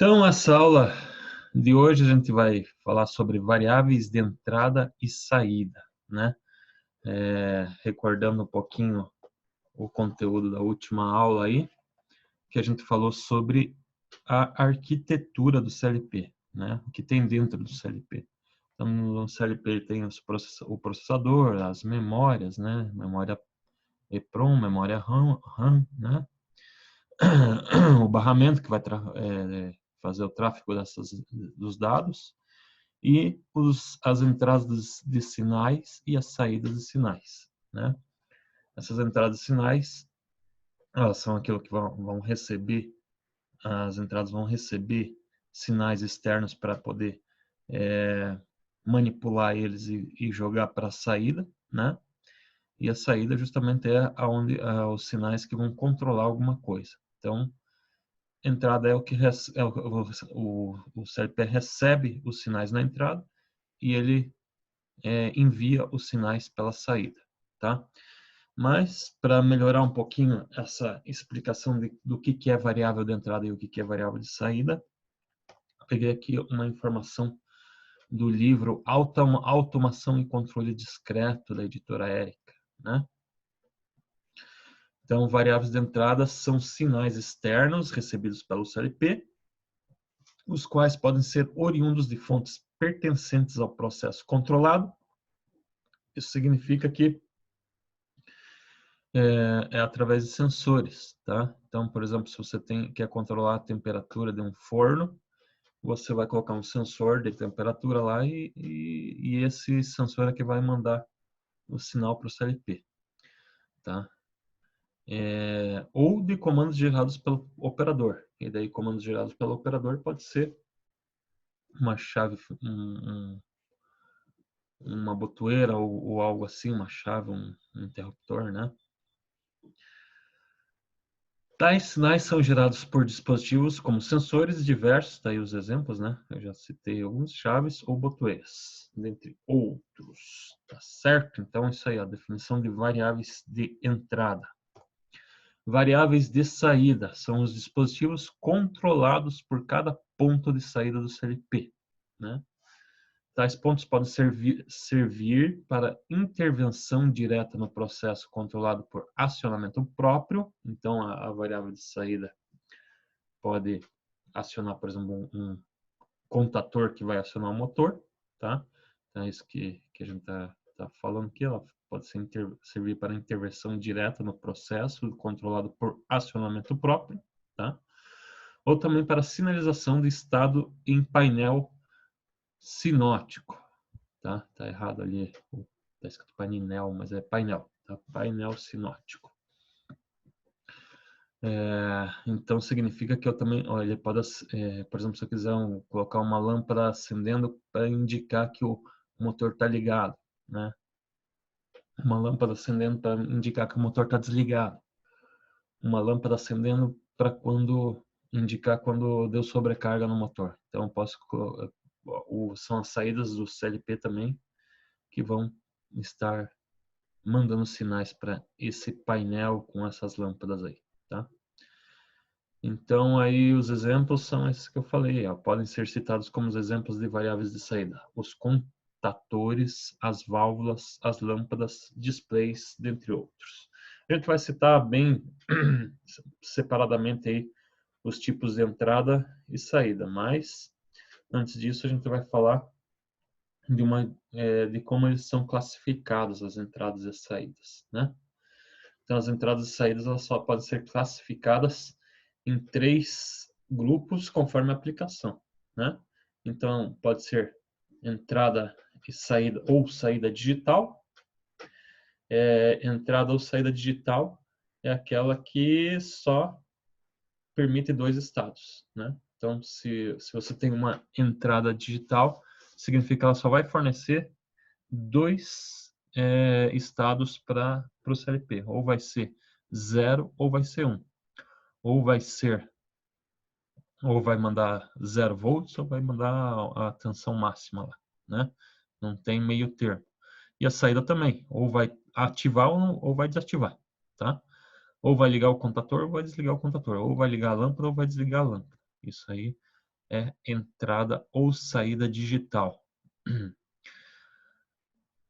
Então, essa aula de hoje a gente vai falar sobre variáveis de entrada e saída, né? Recordando um pouquinho o conteúdo da última aula aí, que a gente falou sobre a arquitetura do CLP, né? O que tem dentro do CLP. Então, no CLP tem o processador, as memórias, né? Memória EPROM, memória RAM, né? O barramento que vai fazer o tráfego dos dados e as entradas de sinais e as saídas de sinais, né? Essas entradas de sinais, elas são aquilo que vão receber, as entradas vão receber sinais externos para poder manipular eles e jogar para a saída, né? E a saída justamente é os sinais que vão controlar alguma coisa. Então, entrada é o que o CLP recebe os sinais na entrada e ele envia os sinais pela saída, tá? Mas, para melhorar um pouquinho essa explicação do que é variável de entrada e o que é variável de saída, peguei aqui uma informação do livro Automação e Controle Discreto, da editora Érica, né? Então, variáveis de entrada são sinais externos recebidos pelo CLP, os quais podem ser oriundos de fontes pertencentes ao processo controlado. Isso significa que é através de sensores, tá? Então, por exemplo, se você quer controlar a temperatura de um forno, você vai colocar um sensor de temperatura lá e esse sensor é que vai mandar o sinal para o CLP, tá? Ou de comandos gerados pelo operador. E daí, comandos gerados pelo operador pode ser uma chave, uma botoeira ou algo assim, uma chave, um interruptor, né? Tais sinais são gerados por dispositivos como sensores diversos, daí os exemplos, né? Eu já citei alguns, chaves ou botoeiras, dentre outros, tá certo? Então, isso aí, a definição de variáveis de entrada. Variáveis de saída são os dispositivos controlados por cada ponto de saída do CLP, né? Tais pontos podem servir para intervenção direta no processo controlado por acionamento próprio. Então, a variável de saída pode acionar, por exemplo, um contator que vai acionar o motor, tá? Então, é isso que a gente tá falando aqui. Ela pode servir para intervenção direta no processo controlado por acionamento próprio, tá? Ou também para sinalização de estado em painel sinótico. Tá errado ali, tá escrito painel, mas é painel, tá? Painel sinótico. Então significa que eu também, olha, ele pode, por exemplo, se eu quiser colocar uma lâmpada acendendo para indicar que o motor está ligado, né? Uma lâmpada acendendo para indicar que o motor está desligado. Uma lâmpada acendendo para indicar quando deu sobrecarga no motor. Então eu posso são as saídas do CLP também que vão estar mandando sinais para esse painel com essas lâmpadas aí, tá? Então, aí os exemplos são esses que eu falei, ó, podem ser citados como os exemplos de variáveis de saída. Os contatores, as válvulas, as lâmpadas, displays, dentre outros. A gente vai citar bem separadamente aí os tipos de entrada e saída, mas antes disso a gente vai falar de como eles são classificados, as entradas e as saídas, né? Então, as entradas e saídas elas só podem ser classificadas em 3 grupos conforme a aplicação, né? Então, pode ser entrada e saída ou saída digital. Entrada ou saída digital é aquela que só permite 2 estados, né? Então, se você tem uma entrada digital, significa que ela só vai fornecer 2 estados para o CLP. Ou vai ser 0 ou vai ser 1. Ou vai mandar 0 volts ou vai mandar a tensão máxima lá, né? Não tem meio termo. E a saída também, ou vai ativar ou vai desativar, tá? Ou vai ligar o contator ou vai desligar o contator, ou vai ligar a lâmpada ou vai desligar a lâmpada. Isso aí é entrada ou saída digital.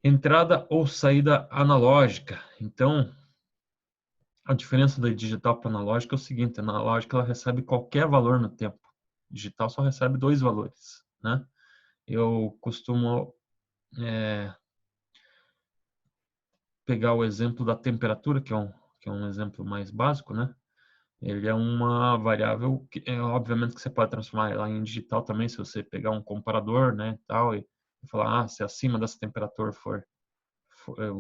Entrada ou saída analógica. Então, a diferença da digital para analógica é o seguinte: a analógica ela recebe qualquer valor no tempo. Digital só recebe 2 valores, né? Eu costumo pegar o exemplo da temperatura, que é um exemplo mais básico, né? Ele é uma variável que, obviamente, que você pode transformar ela em digital também, se você pegar um comparador, né, tal, e falar, se acima dessa temperatura é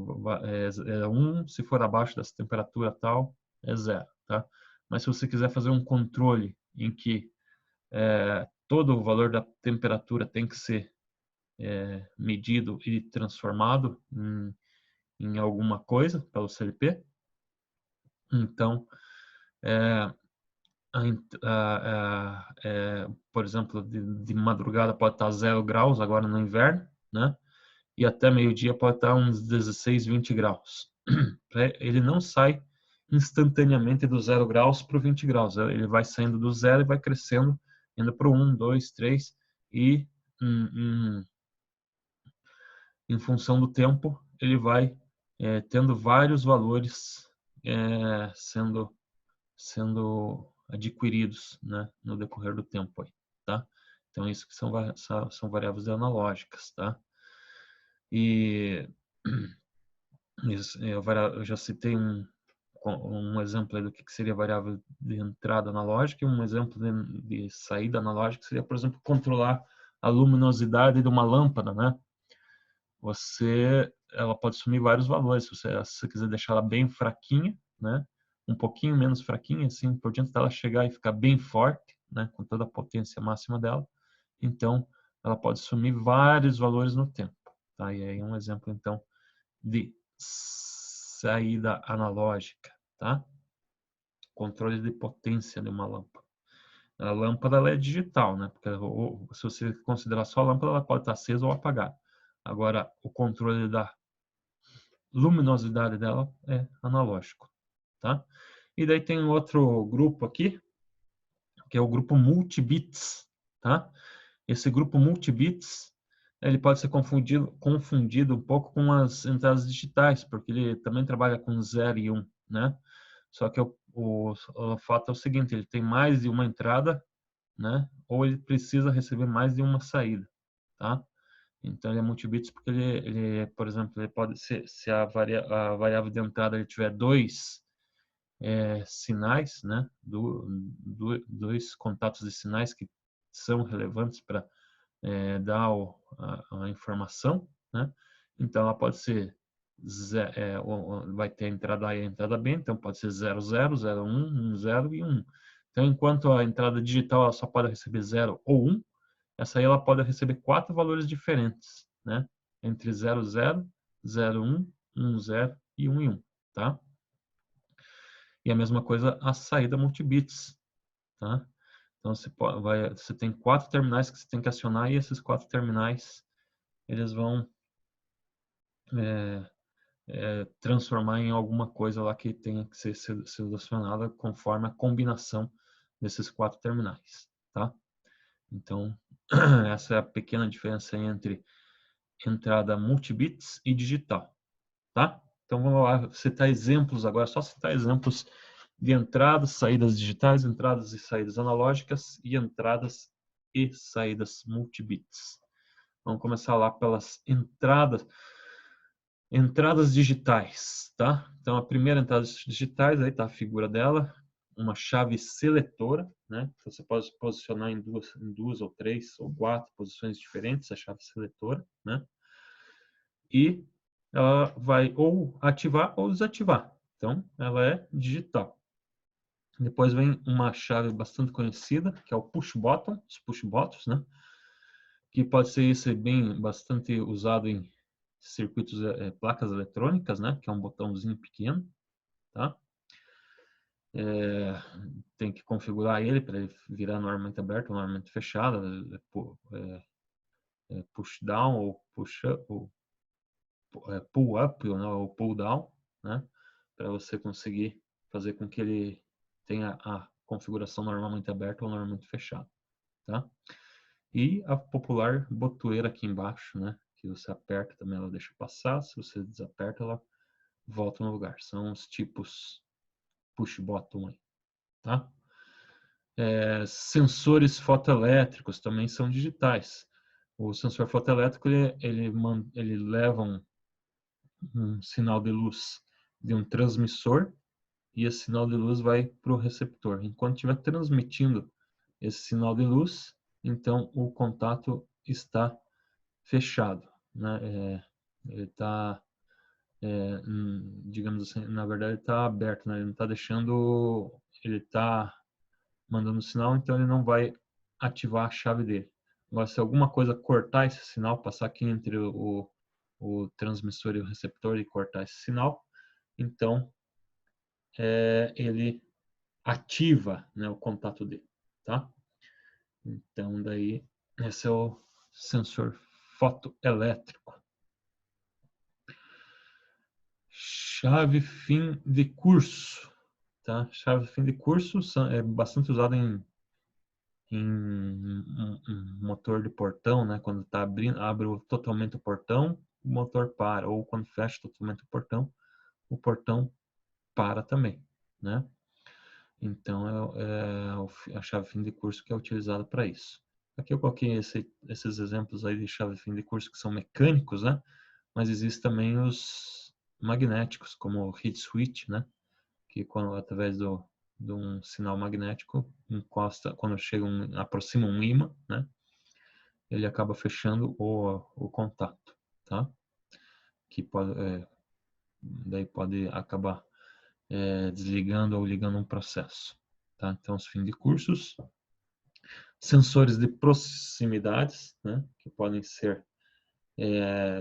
1, se for abaixo dessa temperatura tal, é 0, tá? Mas se você quiser fazer um controle em que todo o valor da temperatura tem que ser medido e transformado em alguma coisa pelo CLP, então por exemplo, de madrugada pode estar 0 graus agora no inverno, né? E até meio-dia pode estar uns 16, 20 graus. Ele não sai instantaneamente do 0 graus para o 20 graus. Ele vai saindo do 0 e vai crescendo, indo para o 1, 2, 3 e em função do tempo ele vai tendo vários valores sendo adquiridos, né, no decorrer do tempo aí, tá? Então isso que são variáveis analógicas, tá? E isso, eu já citei um exemplo aí do que seria variável de entrada analógica e um exemplo de saída analógica seria, por exemplo, controlar a luminosidade de uma lâmpada, né? Ela pode assumir vários valores. Se você quiser deixar ela bem fraquinha, né? Um pouquinho menos fraquinha, assim, por diante dela chegar e ficar bem forte, né? Com toda a potência máxima dela. Então, ela pode assumir vários valores no tempo, tá? E aí um exemplo, então, de saída analógica, tá? Controle de potência de uma lâmpada. A lâmpada ela é digital, né? Porque se você considerar só a lâmpada, ela pode estar acesa ou apagada. Agora, o controle da luminosidade dela é analógico, tá? E daí tem outro grupo aqui, que é o grupo multibits, tá? Esse grupo multibits, ele pode ser confundido um pouco com as entradas digitais, porque ele também trabalha com 0 e 1, né? Só que o fato é o seguinte, ele tem mais de uma entrada, né? Ou ele precisa receber mais de uma saída, tá? Então ele é multibits porque por exemplo, ele pode ser, se a variável de entrada ele tiver dois sinais, né? Dois contatos de sinais que são relevantes para dar a informação, né? Então ela pode ser vai ter a entrada A e a entrada B, então pode ser 00, 01, 10 e 1. Então enquanto a entrada digital ela só pode receber 0 ou 1, essa aí ela pode receber 4 valores diferentes, né? Entre 00, 01, 10 e 1 e 1, tá? E a mesma coisa a saída multibits, tá? Então você tem 4 terminais que você tem que acionar e esses 4 terminais eles vão transformar em alguma coisa lá que tenha que ser selecionada conforme a combinação desses 4 terminais, tá? Então, essa é a pequena diferença entre entrada multibits e digital, tá? Então vamos lá citar exemplos agora, só citar exemplos de entradas, saídas digitais, entradas e saídas analógicas e entradas e saídas multibits. Vamos começar lá pelas entradas digitais, tá? Então a primeira entrada digitais, aí tá a figura dela, uma chave seletora, né? Você pode posicionar em duas ou três ou quatro posições diferentes a chave seletora, né? E ela vai ou ativar ou desativar. Então, ela é digital. Depois vem uma chave bastante conhecida, que é o push button, os push buttons, né? Que pode ser esse bem bastante usado em circuitos, placas eletrônicas, né? Que é um botãozinho pequeno, tá? Tem que configurar ele para ele virar normalmente aberto ou normalmente fechado, push down ou push up, ou pull up ou pull down, né? Para você conseguir fazer com que ele tenha a configuração normalmente aberta ou normalmente fechada, tá? E a popular botoeira aqui embaixo, né? Que você aperta também, ela deixa passar. Se você desaperta, ela volta no lugar. São os tipos push bottom aí, tá? Sensores fotoelétricos também são digitais. O sensor fotoelétrico, ele leva um sinal de luz de um transmissor e esse sinal de luz vai para o receptor. Enquanto estiver transmitindo esse sinal de luz, então o contato está fechado, né? Ele está, digamos assim, na verdade ele está aberto, né? Ele não está deixando, ele está mandando sinal, então ele não vai ativar a chave dele. Agora, se alguma coisa cortar esse sinal, passar aqui entre o transmissor e o receptor e cortar esse sinal, então ele ativa, né, o contato dele, tá? Então, daí, esse é o sensor fotoelétrico. Chave fim de curso, tá? Chave fim de curso é bastante usada em um motor de portão, né? Quando está abrindo, abre totalmente o portão, o motor para, ou quando fecha totalmente o portão para também, né? Então a chave fim de curso que é utilizada para isso. Aqui eu coloquei esses exemplos aí de chave fim de curso que são mecânicos, né? Mas existem também os magnéticos, como o heat switch, né? Que quando através de um sinal magnético encosta, quando aproxima um ímã, né? Ele acaba fechando o contato, tá? Que daí pode acabar desligando ou ligando um processo, tá? Então, os fins de cursos, sensores de proximidades, né? Que podem ser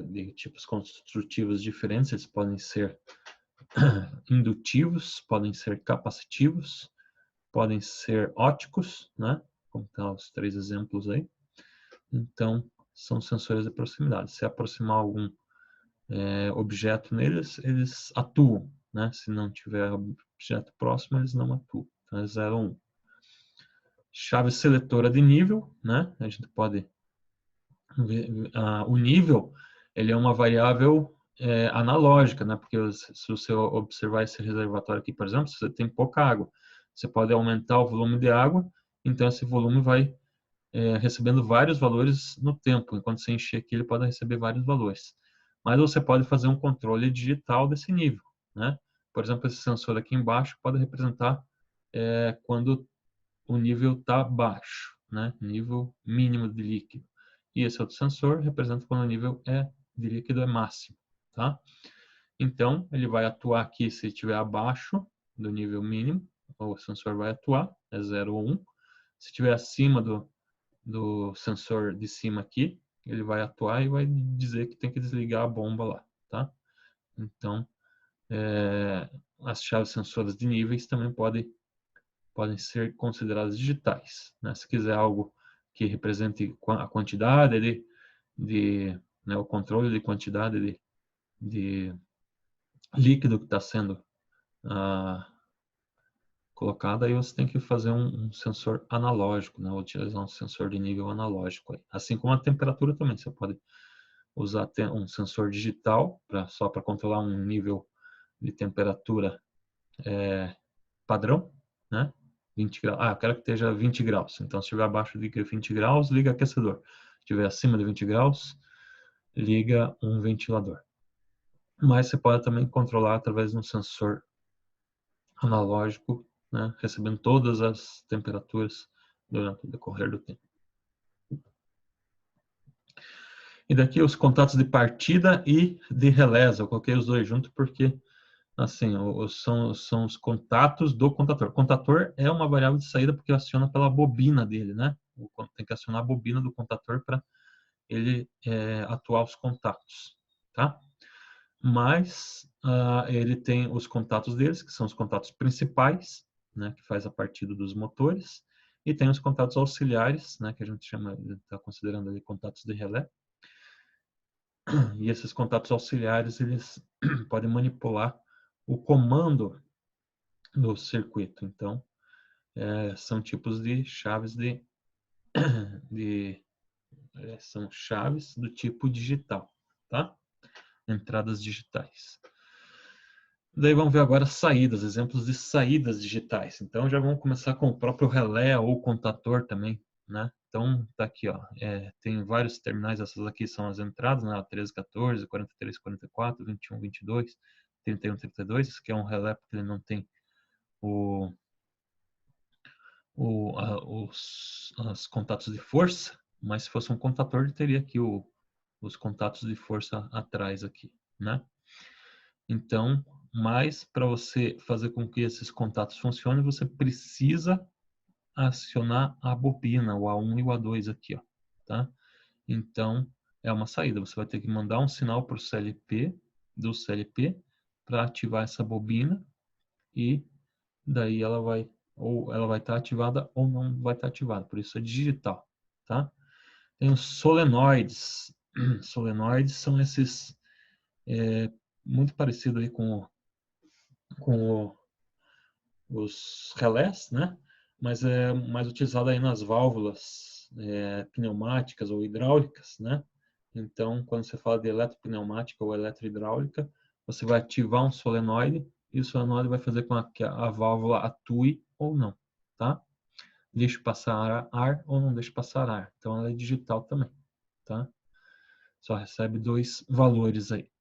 de tipos construtivos diferentes, eles podem ser indutivos, podem ser capacitivos, podem ser óticos, né? Como estão os 3 exemplos aí. Então, são sensores de proximidade. Se aproximar algum objeto neles, eles atuam, né? Se não tiver objeto próximo, eles não atuam. Então, é 0 ou 1. Chave seletora de nível, né? A gente pode ver, o nível, ele é uma variável analógica, né? Porque se você observar esse reservatório aqui, por exemplo, se você tem pouca água, você pode aumentar o volume de água, então esse volume vai recebendo vários valores no tempo. Enquanto você encher aqui, ele pode receber vários valores. Mas você pode fazer um controle digital desse nível, né? Por exemplo, esse sensor aqui embaixo pode representar quando o nível está baixo, né? Nível mínimo de líquido. E esse outro sensor representa quando o nível de líquido é máximo, tá? Então, ele vai atuar aqui se estiver abaixo do nível mínimo, o sensor vai atuar, é 0 ou 1. Se estiver acima do sensor de cima aqui, ele vai atuar e vai dizer que tem que desligar a bomba lá, tá? Então, as chaves sensoras de níveis também podem ser consideradas digitais, né? Se quiser algo que represente a quantidade né, o controle de quantidade de líquido que está sendo colocado, aí você tem que fazer um sensor analógico, né? Utilizar um sensor de nível analógico. Aí. Assim como a temperatura também, você pode usar um sensor digital só para controlar um nível de temperatura padrão, né? 20 graus. Eu quero que esteja 20 graus. Então, se estiver abaixo de 20 graus, liga aquecedor. Se estiver acima de 20 graus, liga um ventilador. Mas você pode também controlar através de um sensor analógico, né? Recebendo todas as temperaturas durante o decorrer do tempo. E daqui os contatos de partida e de relés. Eu coloquei os dois juntos porque assim, são os contatos do contator. O contator é uma variável de saída porque aciona pela bobina dele, né? Tem que acionar a bobina do contator para ele atuar os contatos, tá? Mas ele tem os contatos deles, que são os contatos principais, né? Que faz a partida dos motores. E tem os contatos auxiliares, né? Que a gente está considerando ali contatos de relé. E esses contatos auxiliares, eles podem manipular o comando do circuito. Então, são tipos de chaves de são chaves do tipo digital, tá? Entradas digitais. Daí vamos ver agora saídas, exemplos de saídas digitais. Então já vamos começar com o próprio relé ou contador também, né? Então tá aqui, ó, tem vários terminais, essas aqui são as entradas, né? 13, 14, 43, 44, 21, 22, 31, 32. Esse aqui é um relé porque ele não tem os contatos de força, mas se fosse um contador, ele teria aqui os contatos de força atrás aqui, né? Então, mas para você fazer com que esses contatos funcionem, você precisa acionar a bobina, o A1 e o A2 aqui, ó, tá? Então, é uma saída. Você vai ter que mandar um sinal para o CLP, do CLP, para ativar essa bobina e daí ela vai estar ativada ou não vai estar ativada. Por isso é digital, tá? Tem os solenoides. Solenoides são esses muito parecido aí com os relés, né? Mas é mais utilizado aí nas válvulas pneumáticas ou hidráulicas, né? Então, quando você fala de eletropneumática ou eletrohidráulica, você vai ativar um solenoide e o solenoide vai fazer com que a válvula atue ou não, tá? Deixe passar ar ou não deixe passar ar. Então, ela é digital também, tá? Só recebe dois valores aí.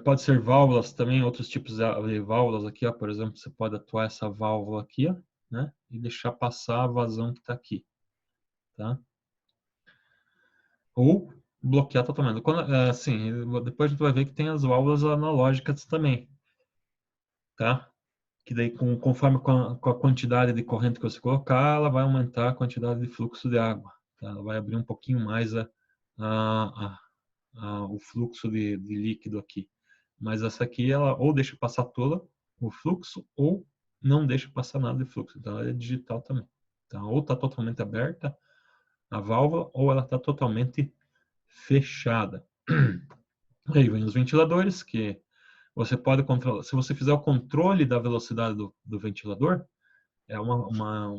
Pode ser válvulas também, outros tipos de válvulas aqui, ó, por exemplo, você pode atuar essa válvula aqui, ó, né, e deixar passar a vazão que está aqui, tá? Ou bloquear totalmente. Assim, depois a gente vai ver que tem as válvulas analógicas também, tá? Que daí, conforme com a quantidade de corrente que você colocar, ela vai aumentar a quantidade de fluxo de água, tá? Ela vai abrir um pouquinho mais a, o fluxo de líquido aqui. Mas essa aqui, ela ou deixa passar toda o fluxo, ou não deixa passar nada de fluxo. Então, ela é digital também. Então, ou está totalmente aberta a válvula, ou ela está totalmente fechada. Aí vem os ventiladores, que você pode controlar. Se você fizer o controle da velocidade do ventilador, é uma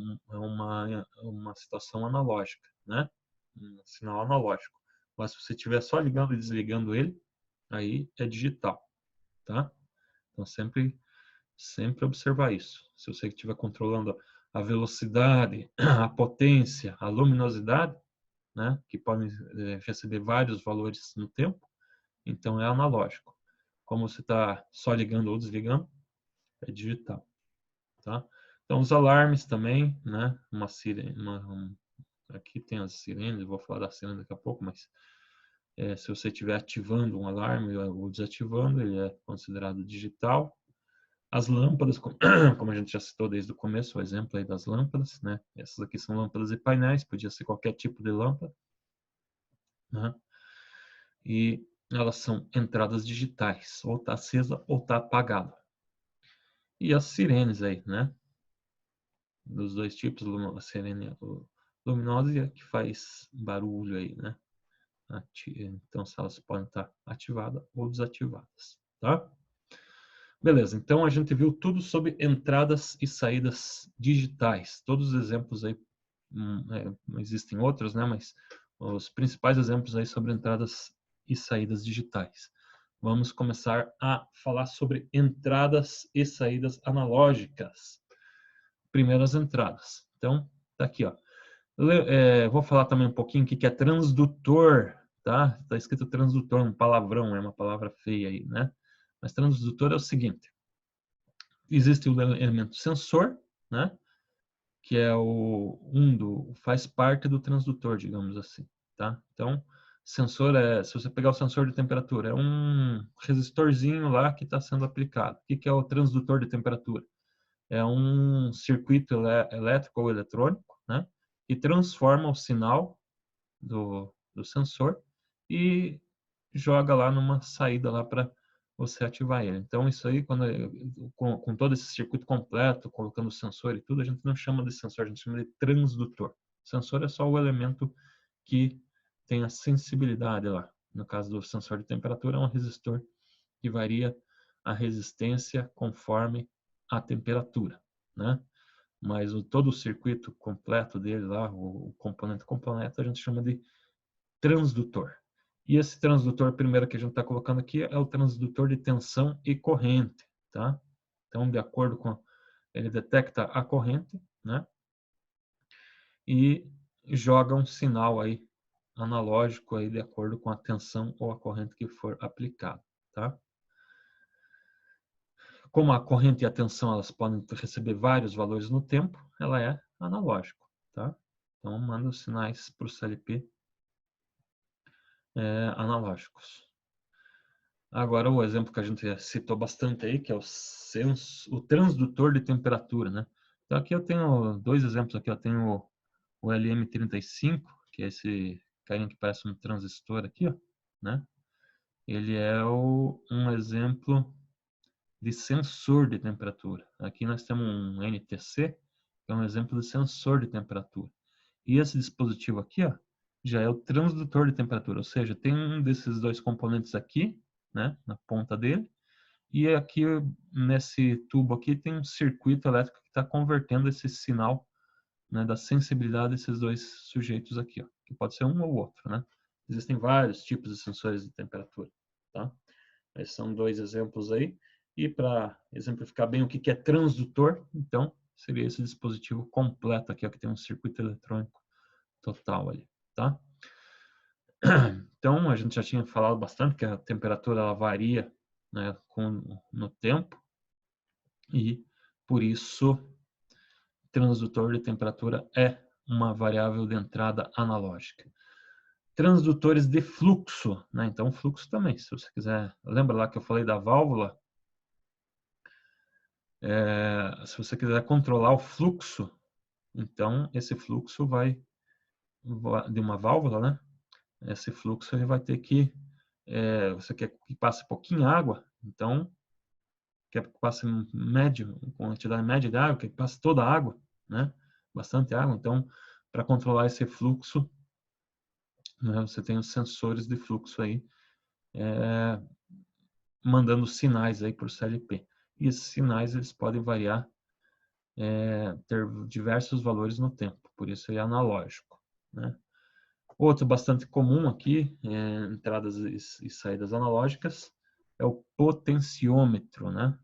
situação analógica, né? Um sinal analógico. Mas se você estiver só ligando e desligando ele, aí é digital, tá? Então sempre observar isso. Se você estiver controlando a velocidade, a potência, a luminosidade, né, que podem receber vários valores no tempo, então é analógico. Como você está só ligando ou desligando, é digital, tá? Então os alarmes também, né? Uma sirene, aqui tem as sirenes, vou falar da sirene daqui a pouco, mas se você estiver ativando um alarme ou desativando, ele é considerado digital. As lâmpadas, como a gente já citou desde o começo, o exemplo aí das lâmpadas, né? Essas aqui são lâmpadas e painéis, podia ser qualquer tipo de lâmpada, né? E elas são entradas digitais, ou está acesa ou está apagada. E as sirenes aí, né? Dos dois tipos, a sirene luminosa e a que faz barulho aí, né? Então, elas podem estar ativadas ou desativadas, tá? Beleza, então a gente viu tudo sobre entradas e saídas digitais. Todos os exemplos aí, existem outros, né? Mas os principais exemplos aí sobre entradas e saídas digitais. Vamos começar a falar sobre entradas e saídas analógicas. Primeiras entradas. Então, tá aqui, ó. Vou falar também um pouquinho o que é transdutor, tá? Tá escrito transdutor, um palavrão, é uma palavra feia aí, né? Mas transdutor é o seguinte: existe o elemento sensor, né? Que é faz parte do transdutor, digamos assim, tá? Então, sensor se você pegar o sensor de temperatura, é um resistorzinho lá que está sendo aplicado. O que é o transdutor de temperatura? É um circuito elétrico ou eletrônico, né? Que transforma o sinal do sensor e joga lá numa saída lá para você ativar ele. Então, isso aí, com todo esse circuito completo, colocando o sensor e tudo, a gente não chama de sensor, a gente chama de transdutor. Sensor é só o elemento que tem a sensibilidade lá. No caso do sensor de temperatura, é um resistor que varia a resistência conforme a temperatura, né? mas todo o circuito completo dele lá, o componente completo, a gente chama de transdutor. E esse transdutor, primeiro que a gente está colocando aqui, é o transdutor de tensão e corrente, tá? Então, de acordo com... Ele detecta a corrente, né? E joga um sinal aí analógico aí de acordo com a tensão ou a corrente que for aplicada, tá? Como a corrente e a tensão elas podem receber vários valores no tempo, ela é analógico, tá? Então manda os sinais para o CLP analógicos. Agora o exemplo que a gente citou bastante aí, que é o transdutor de temperatura, né? Então aqui eu tenho dois exemplos aqui, eu tenho o LM35, que é esse carinha que parece um transistor aqui, ó, né? Ele é um exemplo de sensor de temperatura. Aqui nós temos um NTC, que é um exemplo de sensor de temperatura. E esse dispositivo aqui, ó, já é o transdutor de temperatura, ou seja, tem um desses dois componentes aqui, né, na ponta dele, e aqui nesse tubo aqui tem um circuito elétrico que está convertendo esse sinal, né, da sensibilidade desses dois sujeitos aqui, ó, que pode ser um ou outro, né? Existem vários tipos de sensores de temperatura, tá? Esses são dois exemplos aí. E para exemplificar bem o que é transdutor, então, seria esse dispositivo completo aqui, ó, que tem um circuito eletrônico total ali, tá? Então, a gente já tinha falado bastante que a temperatura ela varia, né, no tempo e, por isso, transdutor de temperatura é uma variável de entrada analógica. Transdutores de fluxo, né? Então, fluxo também, se você quiser... Lembra lá que eu falei da válvula? Se você quiser controlar o fluxo, então esse fluxo vai de uma válvula, né? Esse fluxo ele vai ter que você quer que passe pouquinho água, então quer que passe médio, quantidade média de água, quer que passe toda a água, né? Bastante água. Então, para controlar esse fluxo, né, você tem os sensores de fluxo aí mandando sinais aí para o CLP. E esses sinais eles podem variar, ter diversos valores no tempo, por isso é analógico, né? Outro bastante comum aqui, entradas e saídas analógicas, é o potenciômetro, né?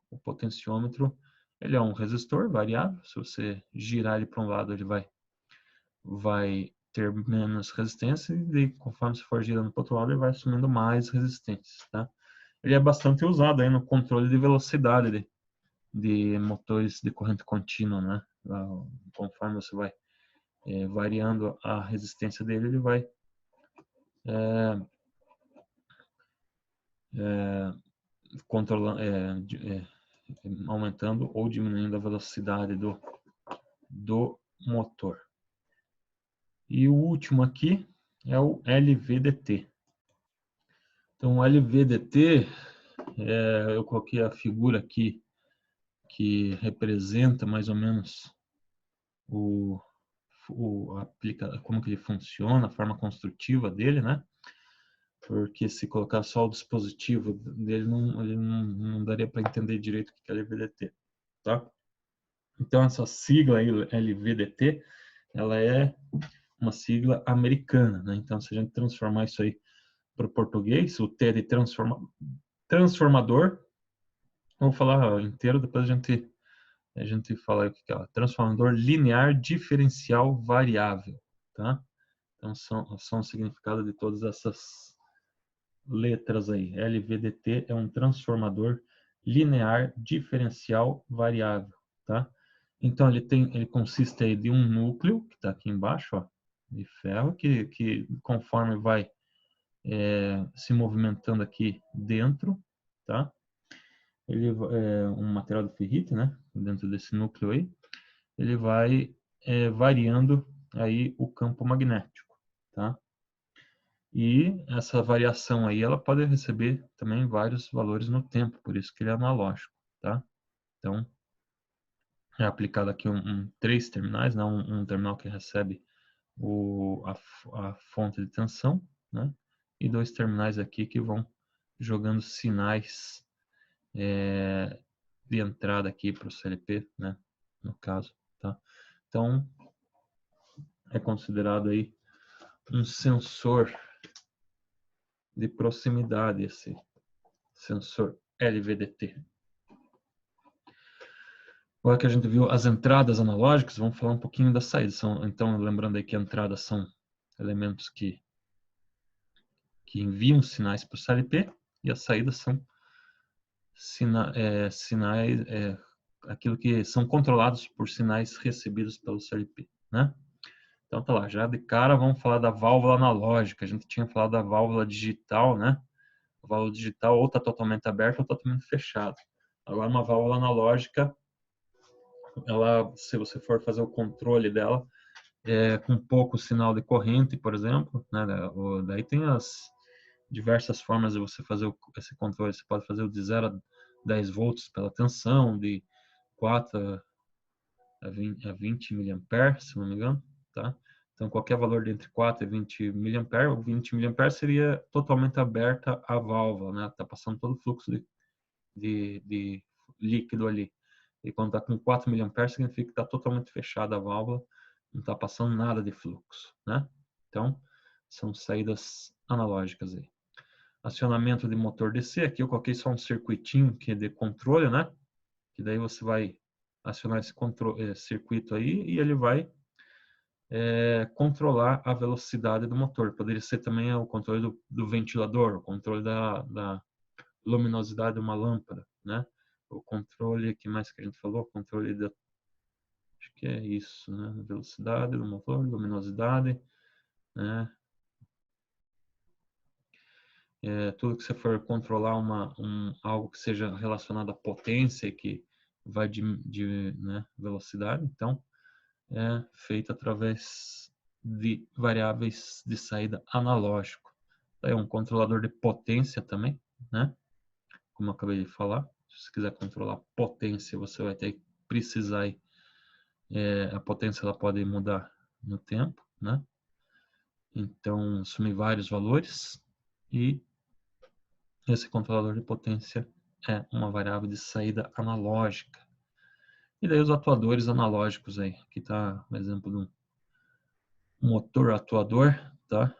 O potenciômetro, ele é um resistor variável, se você girar ele para um lado, ele vai ter menos resistência e conforme você for girando para o outro lado, ele vai assumindo mais resistência, tá? Ele é bastante usado aí no controle de velocidade de motores de corrente contínua, né? Conforme você vai variando a resistência dele, ele vai controlando, aumentando ou diminuindo a velocidade do motor. E o último aqui é o LVDT. Então, o LVDT, eu coloquei a figura aqui que representa mais ou menos como que ele funciona, a forma construtiva dele, né? Porque se colocar só o dispositivo dele, ele não daria para entender direito o que é LVDT, tá? Então, essa sigla aí, LVDT, ela é uma sigla americana, né? Então, se a gente transformar isso aí para o português, o T é de transformador, vou falar inteiro, depois a gente fala o que é, transformador linear diferencial variável, tá? Então, são o significado de todas essas letras aí. LVDT é um transformador linear diferencial variável, tá? Então, ele consiste aí de um núcleo, que está aqui embaixo, ó, de ferro, que conforme vai se movimentando aqui dentro, tá? Ele é um material de ferrite, né? Dentro desse núcleo aí, ele vai variando aí o campo magnético, tá? E essa variação aí, ela pode receber também vários valores no tempo, por isso que ele é analógico, tá? Então, é aplicado aqui três terminais, né? Um terminal que recebe a fonte de tensão, né? E dois terminais aqui que vão jogando sinais de entrada aqui para o CLP, né? no caso, tá? Então, é considerado aí um sensor de proximidade, esse sensor LVDT. Agora que a gente viu as entradas analógicas, vamos falar um pouquinho das saídas. Então, lembrando aí que entradas são elementos que enviam sinais para o CLP e as saídas são sinais, aquilo que são controlados por sinais recebidos pelo CLP, né? Então tá lá, já de cara vamos falar da válvula analógica. A gente tinha falado da válvula digital, né? A válvula digital ou está totalmente aberta ou totalmente fechada. Agora uma válvula analógica, ela, se você for fazer o controle dela, com pouco sinal de corrente, por exemplo, né? Daí tem as diversas formas de você fazer esse controle. Você pode fazer o de 0 a 10 volts pela tensão, de 4 a 20 mA, se não me engano, tá? Então, qualquer valor entre 4 e 20 mA, o 20 mA seria totalmente aberta a válvula, né? Tá passando todo o fluxo de líquido ali. E quando está com 4 mA, significa que está totalmente fechada a válvula, não está passando nada de fluxo, né? Então, são saídas analógicas aí. Acionamento de motor DC, aqui eu coloquei só um circuitinho que é de controle, né? Que daí você vai acionar esse circuito aí e ele vai controlar a velocidade do motor. Poderia ser também o controle do ventilador, o controle da luminosidade de uma lâmpada, né? O controle, que mais que a gente falou? O controle da, acho que é isso, né? Velocidade do motor, luminosidade, né? Tudo que você for controlar algo que seja relacionado à potência, que vai de né, velocidade, então é feito através de variáveis de saída analógico. É um controlador de potência também, né? Como eu acabei de falar. Se você quiser controlar potência, você vai ter que precisar. A potência ela pode mudar no tempo, né? Então, assumir vários valores e esse controlador de potência é uma variável de saída analógica. E daí os atuadores analógicos aí. Aqui está um exemplo de um motor atuador, tá?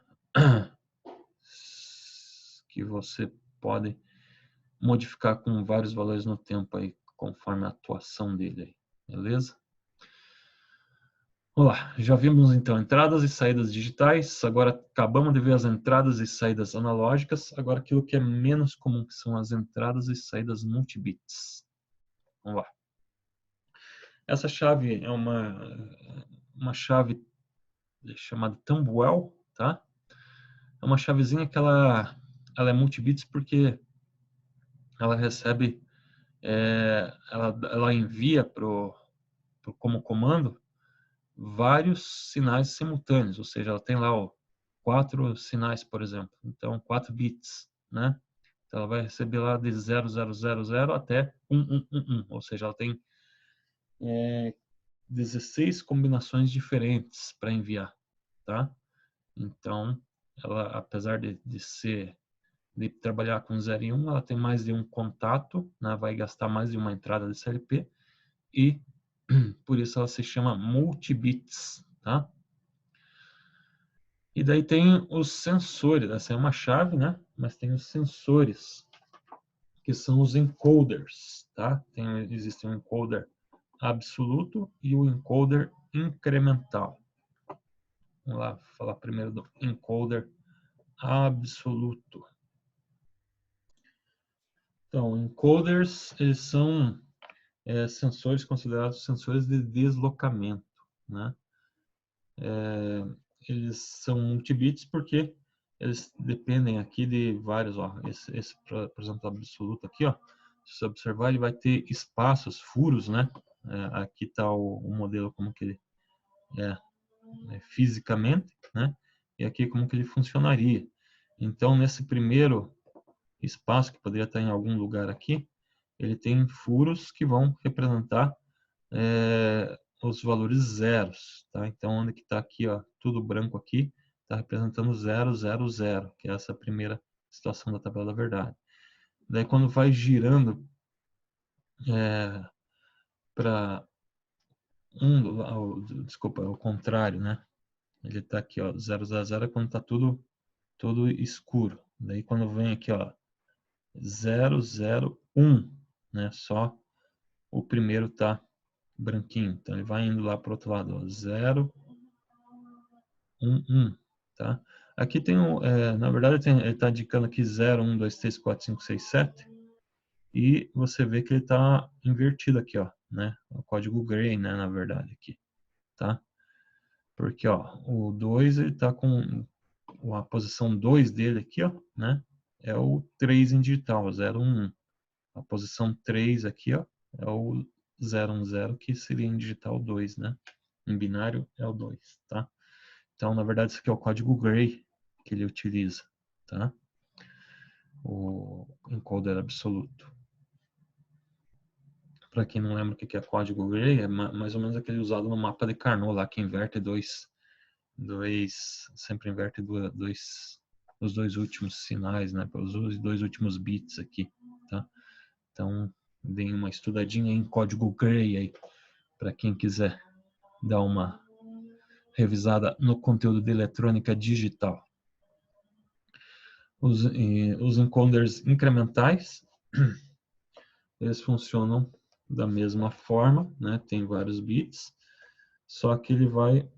Que você pode modificar com vários valores no tempo aí, conforme a atuação dele aí, beleza? Vamos lá, já vimos então entradas e saídas digitais, agora acabamos de ver as entradas e saídas analógicas, agora aquilo que é menos comum, que são as entradas e saídas multibits. Vamos lá. Essa chave é uma chave chamada Thumb-Well, tá? É uma chavezinha que ela é multibits porque ela recebe, ela envia como comando vários sinais simultâneos, ou seja, ela tem lá 4 sinais, por exemplo, então 4 bits, né? Então ela vai receber lá de 0000 até 1111, ou seja, ela tem 16 combinações diferentes para enviar, tá? Então, ela, apesar de trabalhar com 0 e 1, ela tem mais de um contato, né? Vai gastar mais de uma entrada de CLP e por isso ela se chama multibits, tá? E daí tem os sensores, essa é uma chave, né? Mas tem os sensores, que são os encoders, tá? Existe um encoder absoluto e o encoder incremental. Vamos lá, falar primeiro do encoder absoluto. Então, encoders, eles são sensores considerados sensores de deslocamento, né? Eles são multibits porque eles dependem aqui de vários, ó, esse por exemplo, absoluto aqui, ó, se você observar, ele vai ter espaços, furos, né? Aqui está o modelo como que ele fisicamente, né? E aqui como que ele funcionaria. Então, nesse primeiro espaço, que poderia estar em algum lugar aqui, ele tem furos que vão representar os valores zeros, tá? Então, onde que está aqui, ó, tudo branco aqui, está representando 0, 0, 0, que é essa primeira situação da tabela da verdade. Daí, quando vai girando para desculpa, é o contrário, né? Ele tá aqui, ó, 000 é quando tá tudo escuro. Daí quando vem aqui, ó, 001, né? Só o primeiro tá branquinho. Então ele vai indo lá pro outro lado, ó, 011, tá? Aqui tem na verdade ele tá indicando aqui 0, 1, 2, 3, 4, 5, 6, 7. E você vê que ele tá invertido aqui, ó, né? O código gray, né, na verdade aqui, tá? Porque, ó, o 2 ele tá com a posição 2 dele aqui, ó, né? É o 3 em digital, 011. A posição 3 aqui, ó, é o 010, que seria em digital 2, né? Em binário é o 2, tá? Então, na verdade, isso aqui é o código gray que ele utiliza, tá? O encoder absoluto. Para quem não lembra o que é código gray, é mais ou menos aquele usado no mapa de Carnot lá, que inverte sempre inverte os dois últimos sinais, né? Os dois últimos bits aqui, tá? Então, deem uma estudadinha em código gray aí, para quem quiser dar uma revisada no conteúdo de eletrônica digital. Os encoders incrementais, eles funcionam da mesma forma, né? Tem vários bits, só que ele vai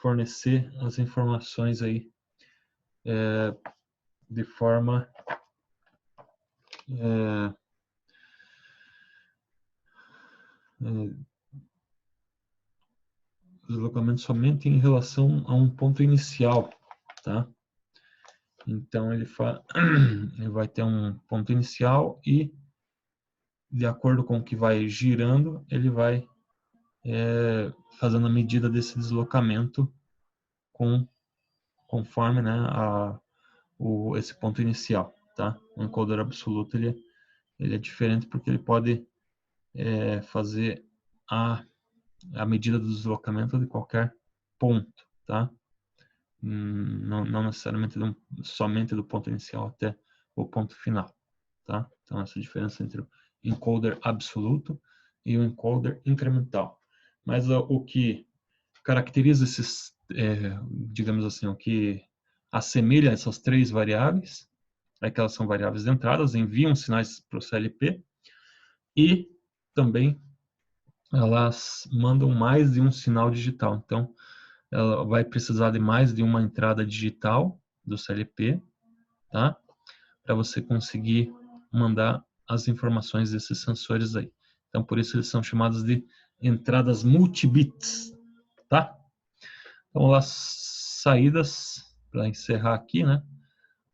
fornecer as informações aí de forma deslocamento somente em relação a um ponto inicial, tá? Então ele vai ter um ponto inicial e, de acordo com o que vai girando, ele vai fazendo a medida desse deslocamento conforme, né, esse ponto inicial, tá? O encoder absoluto ele é diferente porque ele pode fazer a medida do deslocamento de qualquer ponto, tá? Não necessariamente somente do ponto inicial até o ponto final, tá? Então essa diferença entre o encoder absoluto e o encoder incremental. Mas o que caracteriza esses, digamos assim, o que assemelha essas três variáveis é que elas são variáveis de entrada, enviam sinais para o CLP e também elas mandam mais de um sinal digital. Então, ela vai precisar de mais de uma entrada digital do CLP, tá? Para você conseguir mandar as informações desses sensores aí. Então, por isso eles são chamados de entradas multibits, tá? Então, lá, saídas, para encerrar aqui, né?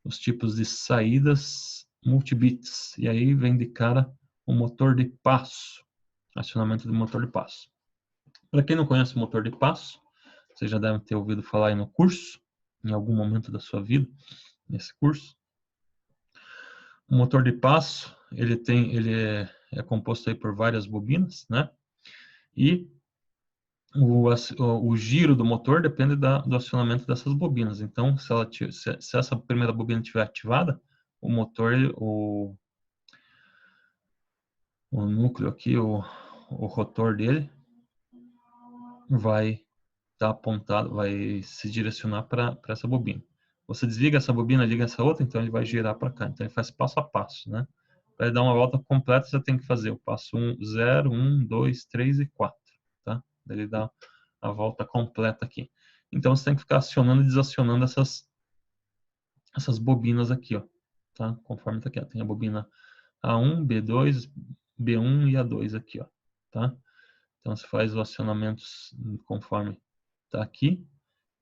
Os tipos de saídas multibits. E aí vem de cara o motor de passo, acionamento do motor de passo. Para quem não conhece o motor de passo, vocês já devem ter ouvido falar aí no curso, em algum momento da sua vida, nesse curso. O motor de passo, ele é composto aí por várias bobinas, né? E o giro do motor depende do acionamento dessas bobinas. Então, se essa primeira bobina estiver ativada, o motor, o núcleo aqui, o rotor dele, vai estar apontado, vai se direcionar para essa bobina. Você desliga essa bobina, liga essa outra, então ele vai girar para cá. Então ele faz passo a passo, né? Para dar uma volta completa, você tem que fazer o passo 1, 0, 1, 2, 3 e 4, tá? Ele dá a volta completa aqui. Então você tem que ficar acionando e desacionando essas bobinas aqui, ó, tá? Conforme tá aqui, ó. Tem a bobina A1, B2, B1 e A2 aqui, ó, tá? Então você faz os acionamentos conforme tá aqui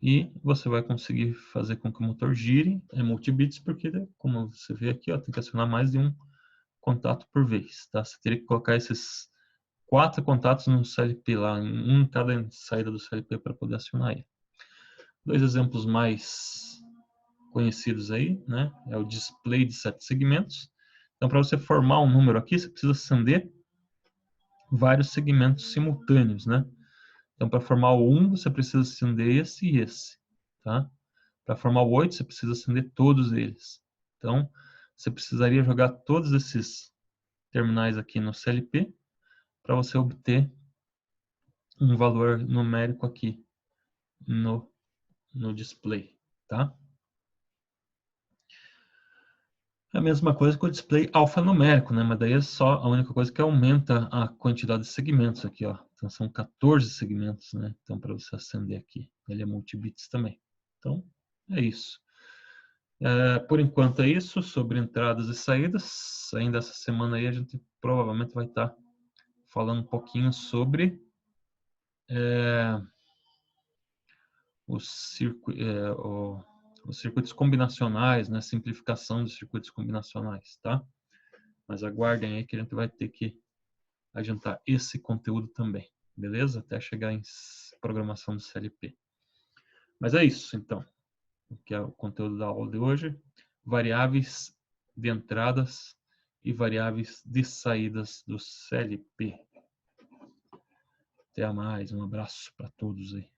e você vai conseguir fazer com que o motor gire em multibits, porque, como você vê aqui, ó, tem que acionar mais de um contato por vez, tá? Você teria que colocar esses 4 contatos no CLP lá, em cada saída do CLP para poder acionar ele. Dois exemplos mais conhecidos aí, né? É o display de 7 segmentos. Então, para você formar um número aqui, você precisa acender vários segmentos simultâneos, né? Então, para formar o 1, você precisa acender esse e esse, tá? Para formar o 8, você precisa acender todos eles. Então, você precisaria jogar todos esses terminais aqui no CLP para você obter um valor numérico aqui no display, tá? É a mesma coisa que o display alfanumérico, né? Mas daí é só a única coisa que aumenta a quantidade de segmentos aqui, ó. Então são 14 segmentos, né? Então para você acender aqui, ele é multibits também. Então é isso. Por enquanto é isso sobre entradas e saídas. Ainda essa semana aí a gente provavelmente vai estar falando um pouquinho sobre os circuitos combinacionais, né? Simplificação dos circuitos combinacionais, tá? Mas aguardem aí que a gente vai ter que adiantar esse conteúdo também, beleza? Até chegar em programação do CLP. Mas é isso, então. O que é o conteúdo da aula de hoje. Variáveis de entradas e variáveis de saídas do CLP. Até mais, um abraço para todos aí.